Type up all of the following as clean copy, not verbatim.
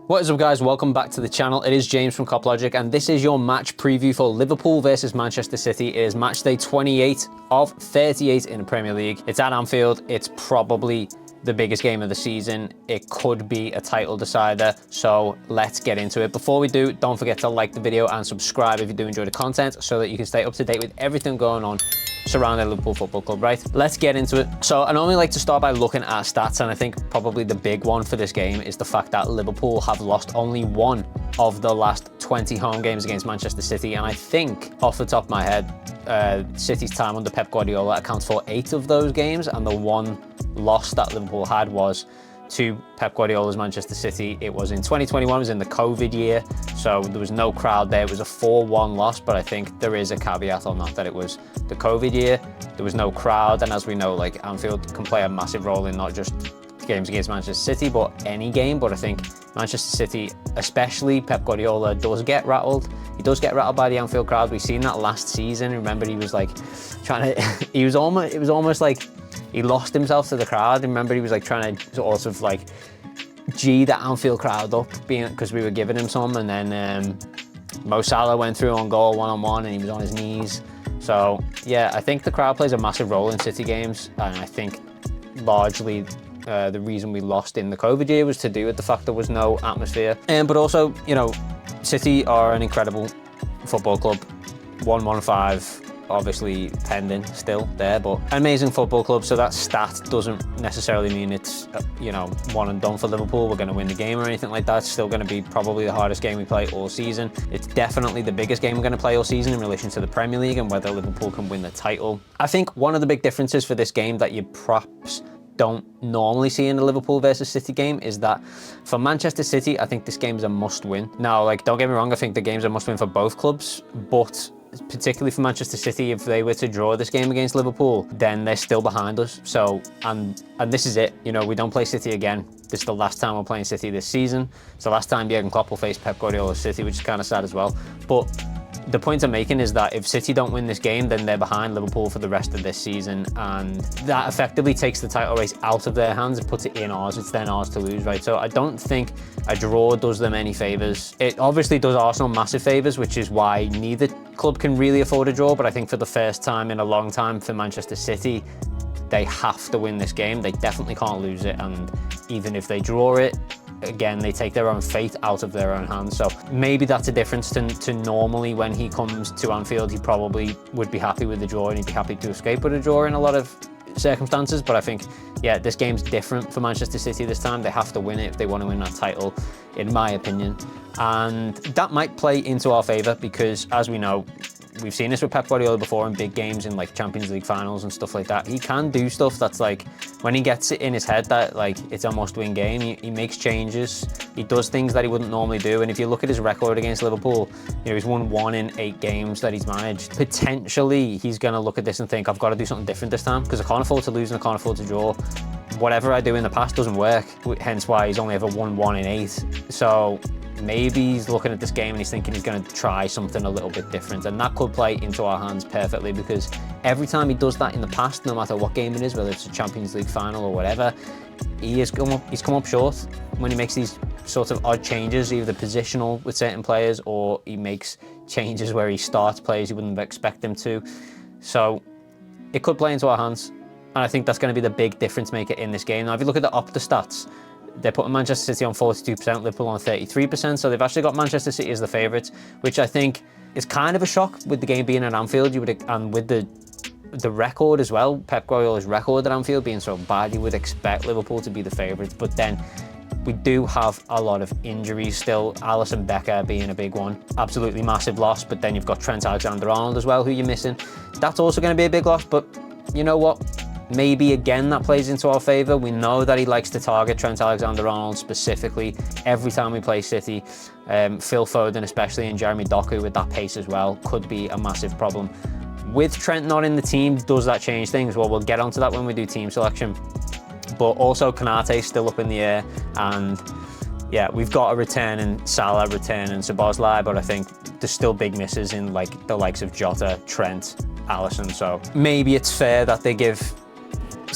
What is up, guys? Welcome back to the channel. It is James from Cop Logic, and this is your match preview for Liverpool versus Manchester City. It is match day 28 of 38 in the Premier League. It's at Anfield. It's probably the biggest game of the season. It could be a title decider, so let's get into it. Before we do, don't forget to like the video and subscribe if you do enjoy the content so that you can stay up to date with everything going on surrounding Liverpool Football Club, right? Let's get into it. So I normally like to start by looking at stats, and I think probably the big one for this game is the fact that Liverpool have lost only one of the last 20 home games against Manchester City, and I think off the top of my head, City's time under Pep Guardiola accounts for 8 of those games, and the one loss that Liverpool had was to Pep Guardiola's Manchester City. It was in 2021, it was in the COVID year, so there was no crowd there. It was a 4-1 loss, but I think there is a caveat on that it was the COVID year, there was no crowd, and as we know, like, Anfield can play a massive role in not just games against Manchester City, but any game. But I think Manchester City, especially Pep Guardiola, does get rattled. He does get rattled by the Anfield crowd. We've seen that last season. Remember, he was like trying to, it was almost like he lost himself to the crowd. Remember, he was like trying to sort of like G the Anfield crowd up, because we were giving him some, and then Mo Salah went through on goal one-on-one and he was on his knees. So yeah, I think the crowd plays a massive role in City games, and I think largely the reason we lost in the COVID year was to do with the fact there was no atmosphere. But also, you know, City are an incredible football club. 115 obviously pending still there, but an amazing football club. So that stat doesn't necessarily mean it's you know, one and done for Liverpool. We're going to win the game or anything like that. It's still going to be probably the hardest game we play all season. It's definitely the biggest game we're going to play all season in relation to the Premier League and whether Liverpool can win the title. I think one of the big differences for this game that you perhaps don't normally see in the Liverpool versus City game is that for Manchester City, I think this game is a must-win. Now, like, don't get me wrong, I think the game's a must-win for both clubs, but particularly for Manchester City, if they were to draw this game against Liverpool, then they're still behind us. So, and this is it. You know, we don't play City again. This is the last time we're playing City this season. It's the last time Jurgen Klopp will face Pep Guardiola's City, which is kind of sad as well. But the point I'm making is that if City don't win this game, then they're behind Liverpool for the rest of this season, and that effectively takes the title race out of their hands and puts it in ours. It's then ours to lose, right? So I don't think a draw does them any favours. It obviously does Arsenal massive favours, which is why neither club can really afford a draw, but I think for the first time in a long time for Manchester City, they have to win this game. They definitely can't lose it, and even if they draw it, again, they take their own fate out of their own hands. So maybe that's a difference to normally when he comes to Anfield, he probably would be happy with the draw and he'd be happy to escape with a draw in a lot of circumstances. But I think, yeah, this game's different for Manchester City this time. They have to win it if they want to win that title, in my opinion. And that might play into our favour because, as we know, we've seen this with Pep Guardiola before in big games, in like Champions League finals and stuff like that. He can do stuff that's like, when he gets it in his head that like it's a must-win game, he makes changes. He does things that he wouldn't normally do. And if you look at his record against Liverpool, you know, he's won 1 in 8 games that he's managed. Potentially, he's going to look at this and think, I've got to do something different this time because I can't afford to lose and I can't afford to draw. Whatever I do in the past doesn't work, hence why he's only ever won 1 in 8. So maybe he's looking at this game and he's thinking he's going to try something a little bit different, and that could play into our hands perfectly because every time he does that in the past, no matter what game it is, whether it's a Champions League final or whatever, he's come up short when he makes these sort of odd changes, either positional with certain players or he makes changes where he starts players you wouldn't expect him to. So it could play into our hands, and I think that's going to be the big difference maker in this game. Now, if you look at the Opta stats, they're putting Manchester City on 42%, Liverpool on 33%, so they've actually got Manchester City as the favourites, which I think is kind of a shock with the game being at Anfield. And with the record as well, Pep Guardiola's record at Anfield being so bad, you would expect Liverpool to be the favourites. But then we do have a lot of injuries still. Alisson Becker being a big one, absolutely massive loss. But then you've got Trent Alexander-Arnold as well, who you're missing. That's also going to be a big loss. But you know what? Maybe again that plays into our favour. We know that he likes to target Trent Alexander-Arnold specifically every time we play City. Phil Foden especially, and Jeremy Doku with that pace as well could be a massive problem. With Trent not in the team, does that change things? Well, we'll get onto that when we do team selection. But also Konate's still up in the air, and yeah, we've got a return in Salah, return in Szoboszlai, but I think there's still big misses in like the likes of Jota, Trent, Alisson. So maybe it's fair that they give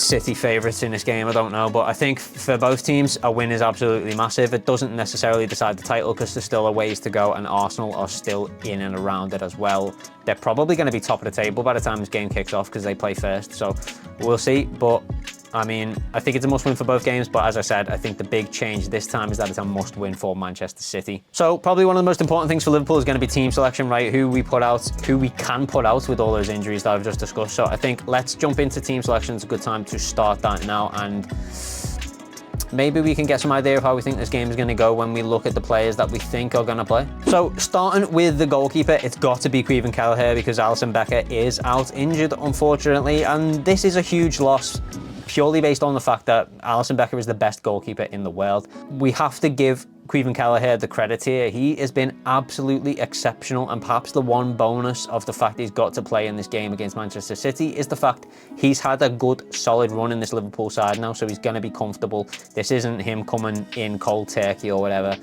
City favourites in this game, I don't know, but I think for both teams a win is absolutely massive. It doesn't necessarily decide the title because there's still a ways to go, and Arsenal are still in and around it as well. They're probably going to be top of the table by the time this game kicks off because they play first, so we'll see. But I mean, I think it's a must-win for both games, but as I said, I think the big change this time is that it's a must-win for Manchester City. So probably one of the most important things for Liverpool is going to be team selection, right? Who we put out, who we can put out with all those injuries that I've just discussed. So I think let's jump into team selection. It's a good time to start that now, and maybe we can get some idea of how we think this game is going to go when we look at the players that we think are going to play. So starting with the goalkeeper, it's got to be Kevin Kelleher because Alisson Becker is out injured, unfortunately, and this is a huge loss purely based on the fact that Alisson Becker is the best goalkeeper in the world. We have to give Kevin Kelleher the credit here. He has been absolutely exceptional, and perhaps the one bonus of the fact he's got to play in this game against Manchester City is the fact he's had a good solid run in this Liverpool side now, so he's going to be comfortable. This isn't him coming in cold turkey or whatever,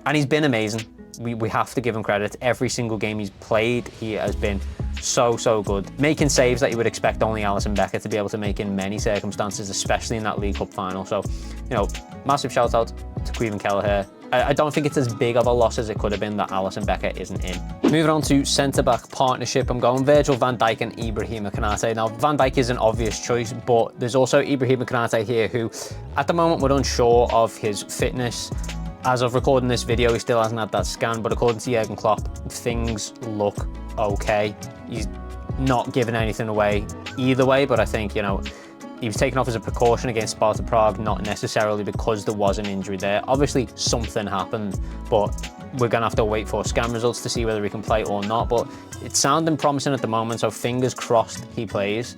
and he's been amazing. We have to give him credit. Every single game he's played, he has been so good, making saves that you would expect only Alisson Becker to be able to make in many circumstances, especially in that League Cup final. So, you know, massive shout out to Kevin Kelleher. I don't think it's as big of a loss as it could have been that Alisson Becker isn't in. Moving on to centre-back partnership, I'm going Virgil van Dijk and Ibrahima Konate. Now, Van Dijk is an obvious choice, but there's also Ibrahima Konate here who, at the moment, we're unsure of his fitness. As of recording this video, he still hasn't had that scan, but according to Jurgen Klopp, things look okay. He's not giving anything away either way, but I think, you know, he was taken off as a precaution against Sparta Prague, not necessarily because there was an injury there. Obviously, something happened, but we're going to have to wait for scan results to see whether he can play or not. But it's sounding promising at the moment, so fingers crossed he plays.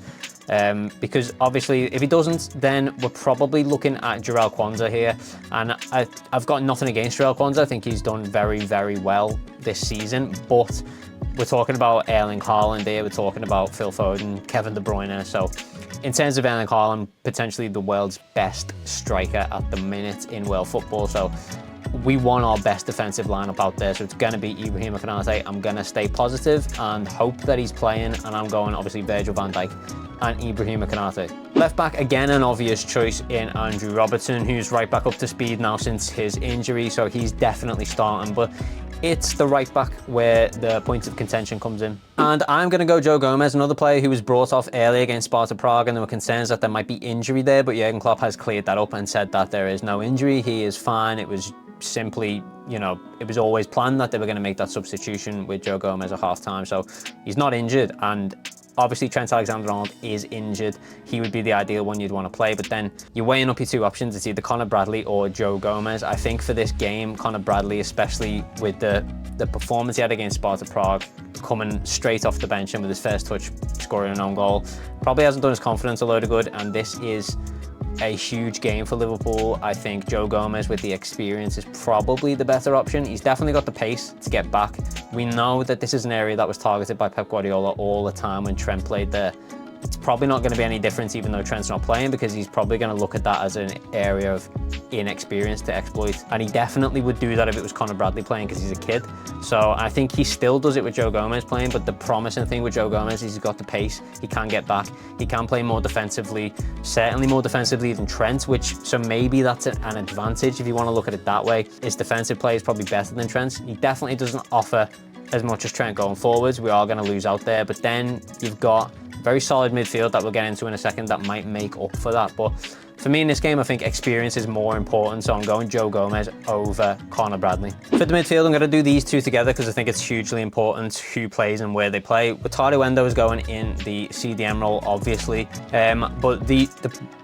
Because obviously, if he doesn't, then we're probably looking at Jarell Quansah here. And I've got nothing against Jarell Quansah. I think he's done very well this season, but we're talking about Erling Haaland here, we're talking about Phil Foden, Kevin De Bruyne. So in terms of Erling Haaland, potentially the world's best striker at the minute in world football. So we want our best defensive lineup out there. So it's going to be Ibrahima Konate. I'm going to stay positive and hope that he's playing. And I'm going, obviously, Virgil van Dijk and Ibrahima Konate. Left back, again, an obvious choice in Andrew Robertson, who's right back up to speed now since his injury. So he's definitely starting. But it's the right back where the point of contention comes in. And I'm going to go Joe Gomez, another player who was brought off early against Sparta Prague, and there were concerns that there might be injury there, but Jurgen Klopp has cleared that up and said that there is no injury. He is fine. It was simply, you know, it was always planned that they were going to make that substitution with Joe Gomez at half-time, so he's not injured. And obviously, Trent Alexander-Arnold is injured. He would be the ideal one you'd want to play, but then you're weighing up your two options. It's either Conor Bradley or Joe Gomez. I think for this game, Conor Bradley, especially with the performance he had against Sparta Prague, coming straight off the bench and with his first touch scoring an own goal, probably hasn't done his confidence a load of good, and this is a huge game for Liverpool. I think Joe Gomez with the experience is probably the better option. He's definitely got the pace to get back. We know that this is an area that was targeted by Pep Guardiola all the time when Trent played there. It's probably not going to be any difference even though Trent's not playing, because he's probably going to look at that as an area of inexperience to exploit. And he definitely would do that if it was Conor Bradley playing, because he's a kid. So I think he still does it with Joe Gomez playing, but the promising thing with Joe Gomez is he's got the pace, he can get back, he can play more defensively, certainly more defensively than Trent, so maybe that's an advantage if you want to look at it that way. His defensive play is probably better than Trent's. He definitely doesn't offer as much as Trent going forwards. We are going to lose out there, but then you've got very solid midfield that we'll get into in a second that might make up for that. But for me in this game, I think experience is more important, so I'm going Joe Gomez over Conor Bradley. For the midfield, I'm going to do these two together because I think it's hugely important who plays and where they play. Wataru Endo is going in the CDM role, obviously, but the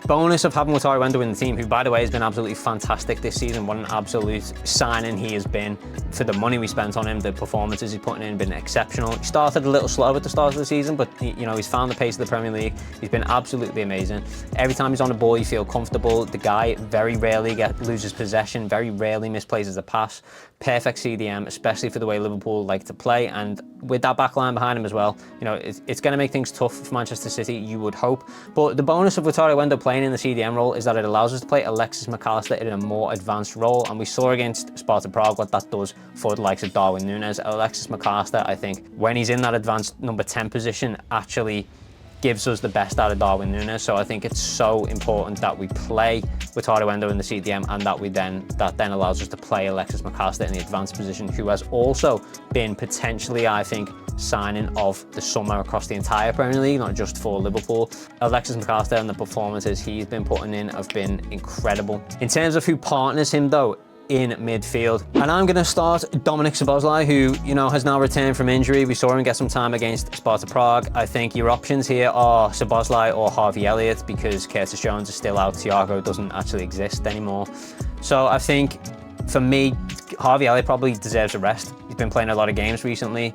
bonus of having Wataru Endo in the team, who, by the way, has been absolutely fantastic this season. What an absolute signing he has been for the money we spent on him. The performances he's putting in have been exceptional. He started a little slow at the start of the season, but you know, he's found the pace of the Premier League. He's been absolutely amazing. Every time he's on the ball, you feel comfortable. The guy very rarely loses possession, very rarely misplaces a pass. Perfect CDM, especially for the way Liverpool like to play, and with that back line behind him as well. You know, it's going to make things tough for Manchester City, you would hope. But the bonus of Wataru Endo playing in the CDM role is that it allows us to play Alexis McAllister in a more advanced role, and we saw against Sparta Prague what that does for the likes of Darwin Núñez. Alexis McAllister, I think, when he's in that advanced number 10 position, actually gives us the best out of Darwin Núñez. So I think it's so important that we play with Endo in the CDM, and that then allows us to play Alexis McAllister in the advanced position, who has also been potentially, I think, signing of the summer across the entire Premier League, not just for Liverpool. Alexis McAllister and the performances he's been putting in have been incredible. In terms of who partners him though, in midfield. And I'm going to start Dominik Szoboszlai, who, you know, has now returned from injury. We saw him get some time against Sparta Prague. I think your options here are Szoboszlai or Harvey Elliott, because Curtis Jones is still out. Thiago doesn't actually exist anymore. So I think, for me, Harvey Elliott probably deserves a rest. He's been playing a lot of games recently.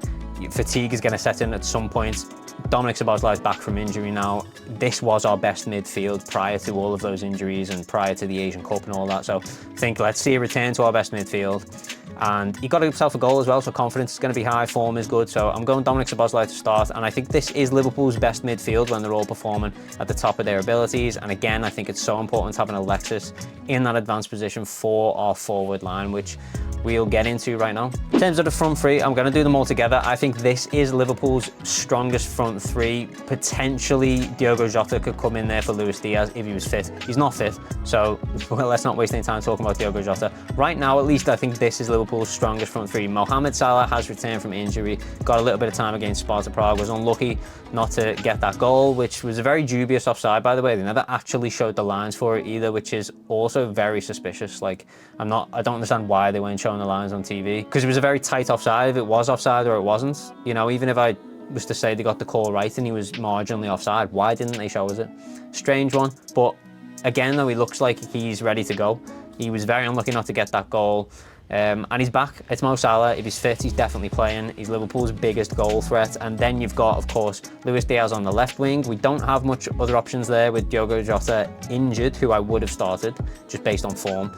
Fatigue is going to set in at some point. Dominik Szoboszlai is back from injury now. This was our best midfield prior to all of those injuries and prior to the Asian Cup and all that. So I think let's see a return to our best midfield. And he got himself a goal as well, so confidence is going to be high, form is good. So I'm going Dominik Szoboszlai to start. And I think this is Liverpool's best midfield when they're all performing at the top of their abilities. And again, I think it's so important having Alexis in that advanced position for our forward line, which we'll get into right now. In terms of the front three, I'm going to do them all together. I think this is Liverpool's strongest front three. Potentially, Diogo Jota could come in there for Luis Diaz if he was fit. He's not fit, so let's not waste any time talking about Diogo Jota. Right now, at least, I think this is Liverpool's strongest front three. Mohamed Salah has returned from injury, got a little bit of time against Sparta Prague, was unlucky not to get that goal, which was a very dubious offside, by the way. They never actually showed the lines for it either, which is also very suspicious. Like, I don't understand why they weren't showing the lines on TV, because it was a very tight offside. If it was offside or it wasn't, you know, even if I was to say they got the call right and he was marginally offside, why didn't they show us it? Strange one. But again, though, he looks like he's ready to go. He was very unlucky not to get that goal. And he's back. It's Mo Salah. If he's fit, he's definitely playing. He's Liverpool's biggest goal threat. And then you've got, of course, Luis Diaz on the left wing. We don't have much other options there with Diogo Jota injured, who I would have started just based on form.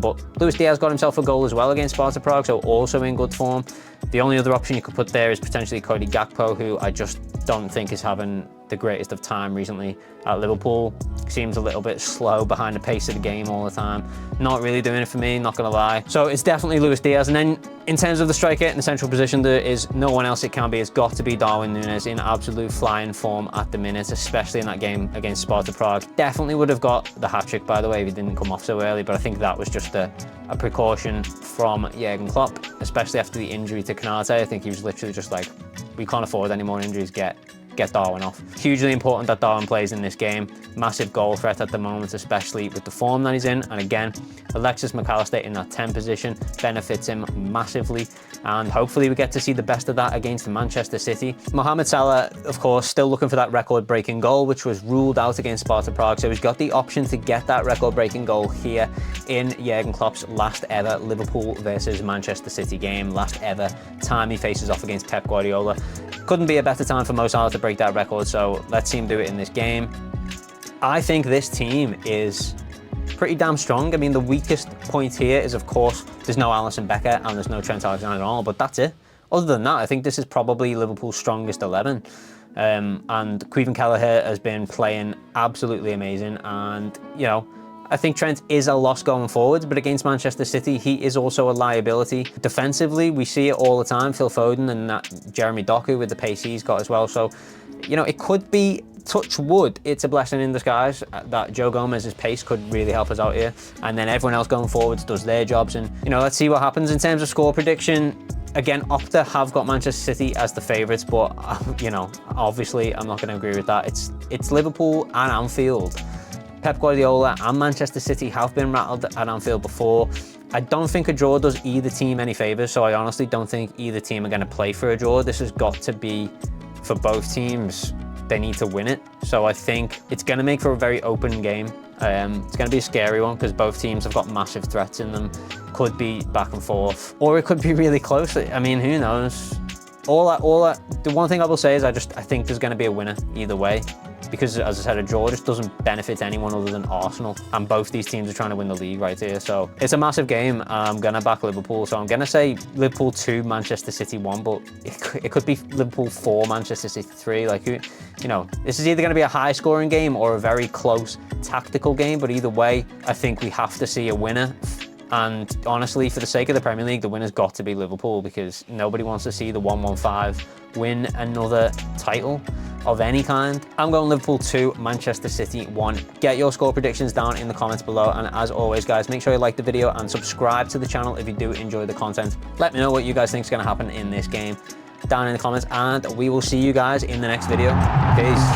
But Luis Diaz got himself a goal as well against Sparta Prague, so also in good form. The only other option you could put there is potentially Cody Gakpo, who I just don't think is having the greatest of time recently at Liverpool. Seems a little bit slow behind the pace of the game all the time. Not really doing it for me, not gonna lie. So it's definitely Luis Diaz. And then in terms of the striker in the central position, there is no one else it can be. It's got to be Darwin Núñez in absolute flying form at the minute, especially in that game against Sparta Prague. Definitely would have got the hat-trick, by the way, if he didn't come off so early, but I think that was just a precaution from Jurgen Klopp, especially after the injury to Konate. I think he was literally just like, we can't afford any more injuries, get Darwin off. Hugely important that Darwin plays in this game. Massive goal threat at the moment, especially with the form that he's in. And again, Alexis McAllister in that 10 position benefits him massively. And hopefully we get to see the best of that against Manchester City. Mohamed Salah, of course, still looking for that record-breaking goal, which was ruled out against Sparta Prague. So he's got the option to get that record-breaking goal here in Jurgen Klopp's last ever Liverpool versus Manchester City game. Last ever time he faces off against Pep Guardiola. Couldn't be a better time for Mo Salah to break that record, so let's see him do it in this game. I think this team is pretty damn strong. I mean, the weakest point here is, of course, there's no Alisson Becker and there's no Trent Alexander-Arnold, but that's it. Other than that, I think this is probably Liverpool's strongest 11. And Caoimhin Kelleher has been playing absolutely amazing, and, you know, I think Trent is a loss going forward, but against Manchester City, he is also a liability. Defensively, we see it all the time. Phil Foden and that Jeremy Doku with the pace he's got as well. So, you know, it could be, touch wood, it's a blessing in disguise that Joe Gomez's pace could really help us out here. And then everyone else going forwards does their jobs. And, you know, let's see what happens in terms of score prediction. Again, Opta have got Manchester City as the favourites, but, you know, obviously I'm not going to agree with that. It's Liverpool and Anfield. Pep Guardiola and Manchester City have been rattled at Anfield before. I don't think a draw does either team any favours, so I honestly don't think either team are going to play for a draw. This has got to be, for both teams, they need to win it. So I think it's going to make for a very open game. It's going to be a scary one because both teams have got massive threats in them. Could be back and forth, or it could be really close. I mean, who knows? The one thing I will say is I think there's going to be a winner either way. Because, as I said, a draw just doesn't benefit anyone other than Arsenal. And both these teams are trying to win the league right here. So it's a massive game. I'm going to back Liverpool. So I'm going to say Liverpool 2, Manchester City 1. But it could be Liverpool 4, Manchester City 3. Like, you know, this is either going to be a high-scoring game or a very close tactical game. But either way, I think we have to see a winner. And honestly, for the sake of the Premier League, the winner's got to be Liverpool, because nobody wants to see the 115 win another title. of any kind. I'm going Liverpool 2, Manchester City 1. Get your score predictions down in the comments below, and as always guys, make sure you like the video and subscribe to the channel if you do enjoy the content. Let me know what you guys think is going to happen in this game down in the comments, and we will see you guys in the next video. Peace.